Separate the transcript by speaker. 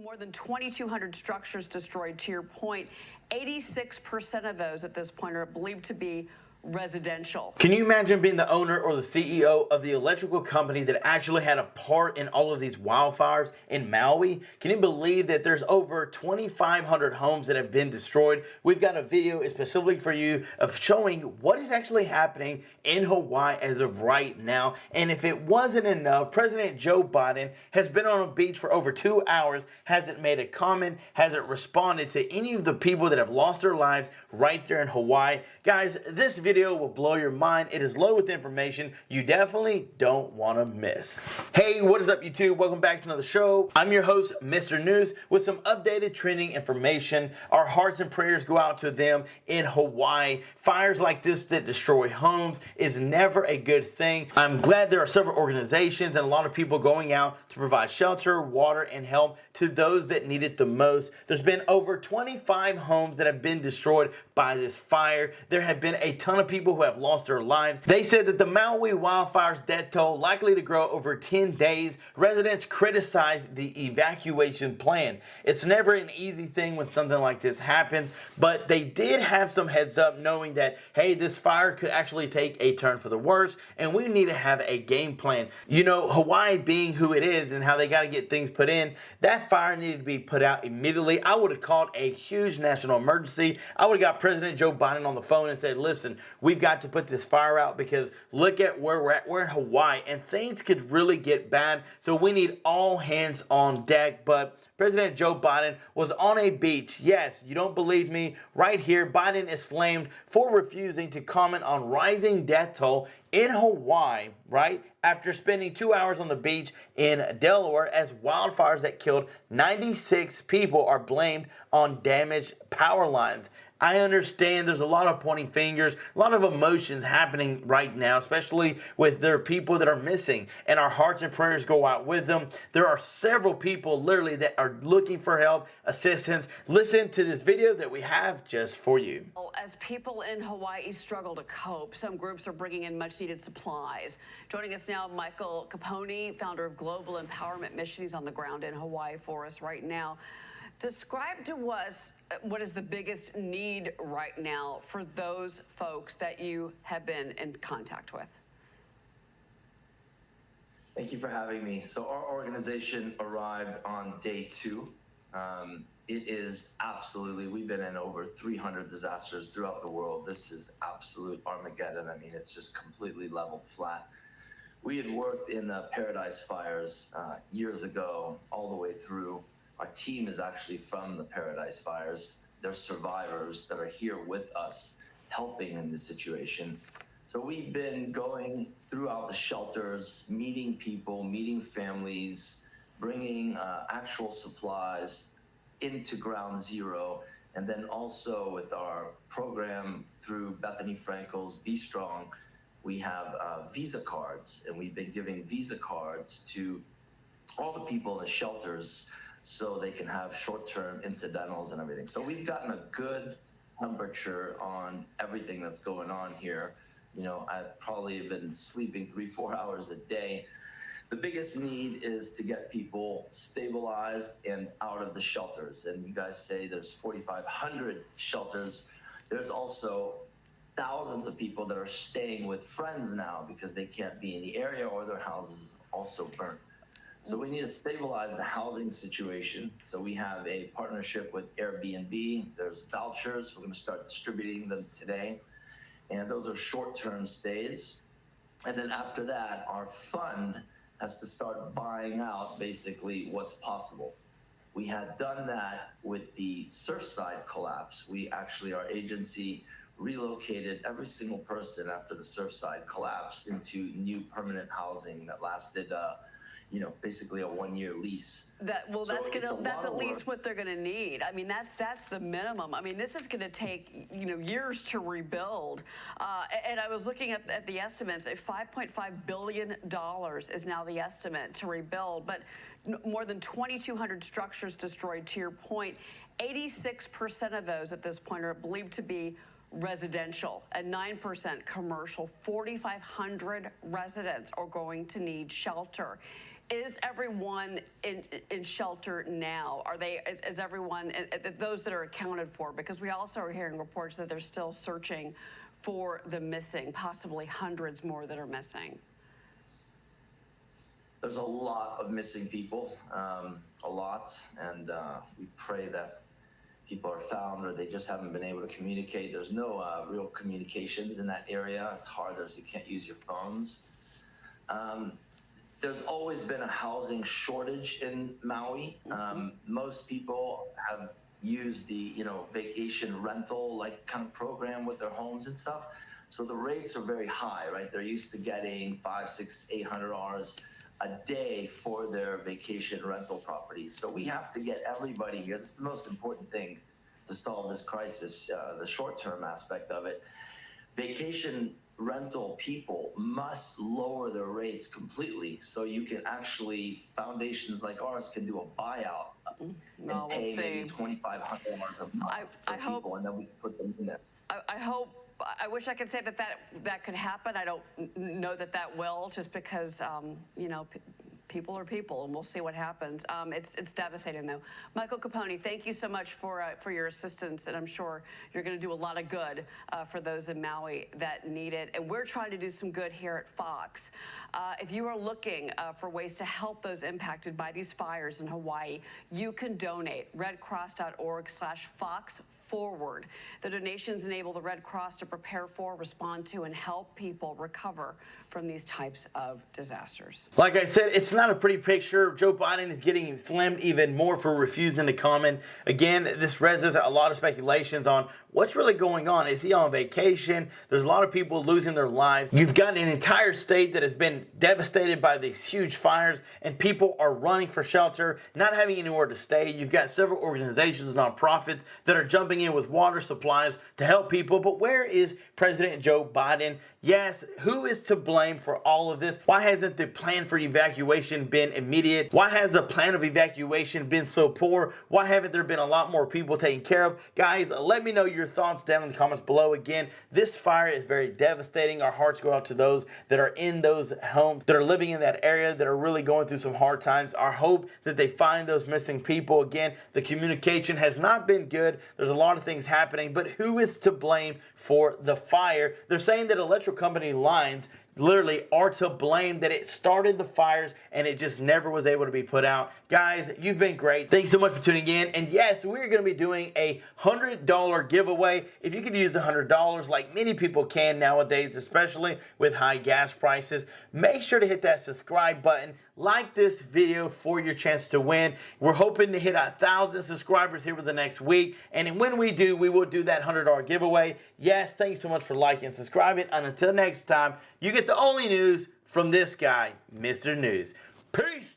Speaker 1: More than 2,200 structures destroyed. To your point, 86% of those at this point are believed to be residential.
Speaker 2: Can you imagine being the owner or the CEO of the electrical company that actually had a part in all of these wildfires in Maui? Can you believe that there's over 2,500 homes that have been destroyed? We've got a video specifically for you of showing what is actually happening in Hawaii as of right now. And if it wasn't enough, President Joe Biden has been on a beach for over 2 hours, hasn't made a comment, hasn't responded to any of the people that have lost their lives right there in Hawaii. Guys, this video will blow your mind. It is loaded with information you definitely don't want to miss. Hey, what is up, YouTube? Welcome back to another show. I'm your host, Mr. News, with some updated trending information. Our hearts and prayers go out to them in Hawaii. Fires like this that destroy homes is never a good thing. I'm glad there are several organizations and a lot of people going out to provide shelter, water, and help to those that need it the most. There's been over 25 homes that have been destroyed by this fire. There have been a ton of people who have lost their lives. They said that the Maui wildfires death toll likely to grow over 10 days. Residents criticized the evacuation plan. It's never an easy thing when something like this happens, but they did have some heads up knowing that, hey, this fire could actually take a turn for the worse and we need to have a game plan. You know, Hawaii being who it is and how they got to get things put in, that fire needed to be put out immediately. I would have called a huge national emergency. I would have got President Joe Biden on the phone and said, listen, we've got to put this fire out because look at where we're at. We're in Hawaii and things could really get bad. So we need all hands on deck. But President Joe Biden was on a beach. Yes, you don't believe me? Right here, Biden is slammed for refusing to comment on rising death toll in Hawaii, right? After spending 2 hours on the beach in Delaware as wildfires that killed 96 people are blamed on damaged power lines. I understand there's a lot of pointing fingers, a lot of emotions happening right now, especially with their people that are missing, and our hearts and prayers go out with them. There are several people literally that are looking for help, assistance. Listen to this video that we have just for you.
Speaker 1: As people in Hawaii struggle to cope, some groups are bringing in much needed supplies. Joining us now, Michael Capone, founder of Global Empowerment Mission. He's on the ground in Hawaii for us right now. Describe to us what is the biggest need right now for those folks that you have been in contact with.
Speaker 3: Thank you for having me. So our organization arrived on day 2. It is absolutely, we've been in over 300 disasters throughout the world. This is absolute Armageddon. I mean, it's just completely leveled flat. We had worked in the Paradise Fires years ago, all the way through. Our team is actually from the Paradise Fires. They're survivors that are here with us, helping in this situation. So we've been going throughout the shelters, meeting people, meeting families, bringing actual supplies into ground zero. And then also with our program through Bethany Frankel's Be Strong, we have Visa cards, and we've been giving Visa cards to all the people in the shelters so they can have short-term incidentals and everything. So we've gotten a good temperature on everything that's going on here. You know, I've probably been sleeping 3-4 hours a day. The biggest need is to get people stabilized and out of the shelters. And you guys say there's 4,500 shelters. There's also thousands of people that are staying with friends now because they can't be in the area or their houses also burnt. So we need to stabilize the housing situation. So we have a partnership with Airbnb. There's vouchers. We're going to start distributing them today. And those are short-term stays. And then after that, our fund has to start buying out basically what's possible. We had done that with the Surfside collapse. We actually, our agency relocated every single person after the Surfside collapse into new permanent housing that lasted you know, basically a 1-year lease.
Speaker 1: That's at least what they're gonna need. I mean, that's the minimum. I mean, this is gonna take, you know, years to rebuild. And I was looking at the estimates. $5.5 billion is now the estimate to rebuild, but more than 2,200 structures destroyed. To your point, 86% of those at this point are believed to be residential and 9% commercial. 4,500 residents are going to need shelter. Is everyone in shelter now? Are they? Is everyone? Those that are accounted for? Because we also are hearing reports that they're still searching for the missing, possibly hundreds more that are missing.
Speaker 3: There's a lot of missing people, a lot, and we pray that people are found or they just haven't been able to communicate. There's no real communications in that area. It's hard. You can't use your phones. There's always been a housing shortage in Maui. Most people have used the vacation rental like kind of program with their homes and stuff. So the rates are very high, right? They're used to getting $500, $600, $800 a day for their vacation rental properties. So we have to get everybody here. This is the most important thing to solve this crisis, the short-term aspect of it. Vacation rental people must lower their rates completely so you can actually, foundations like ours can do a buyout and pay maybe $2,500 a month for people, and then we can put them in there.
Speaker 1: I wish I could say that could happen. I don't know that will, just because people are people, and we'll see what happens. It's devastating, though. Michael Capone, thank you so much for your assistance, and I'm sure you're going to do a lot of good for those in Maui that need it. And we're trying to do some good here at Fox. If you are looking for ways to help those impacted by these fires in Hawaii, you can donate. redcross.org/FoxForward. The donations enable the Red Cross to prepare for, respond to, and help people recover from these types of disasters.
Speaker 2: Like I said, it's not a pretty picture. Joe Biden is getting slammed even more for refusing to comment. Again, this raises a lot of speculations on what's really going on. Is he on vacation? There's a lot of people losing their lives. You've got an entire state that has been devastated by these huge fires, and people are running for shelter, not having anywhere to stay. You've got several organizations, nonprofits, that are jumping in with water supplies to help people. But where is President Joe Biden? Yes, who is to blame for all of this? Why hasn't the plan for evacuation been immediate? Why has the plan of evacuation been so poor? Why haven't there been a lot more people taken care of? Guys, let me know your thoughts down in the comments below. Again, this fire is very devastating. Our hearts go out to those that are in those homes, that are living in that area, that are really going through some hard times. Our hope that they find those missing people. Again, the communication has not been good. There's a lot of things happening, but who is to blame for the fire? They're saying that electrical company lines literally are to blame, that it started the fires and it just never was able to be put out. Guys, you've been great. Thanks so much for tuning in. And yes, we're going to be doing a $100 giveaway. If you could use $100 like many people can nowadays, especially with high gas prices, make sure to hit that subscribe button. Like this video for your chance to win. We're hoping to hit 1,000 subscribers here for the next week. And when we do, we will do that $100 giveaway. Yes, thanks so much for liking and subscribing. And until next time, you get the only news from this guy, Mr. News. Peace.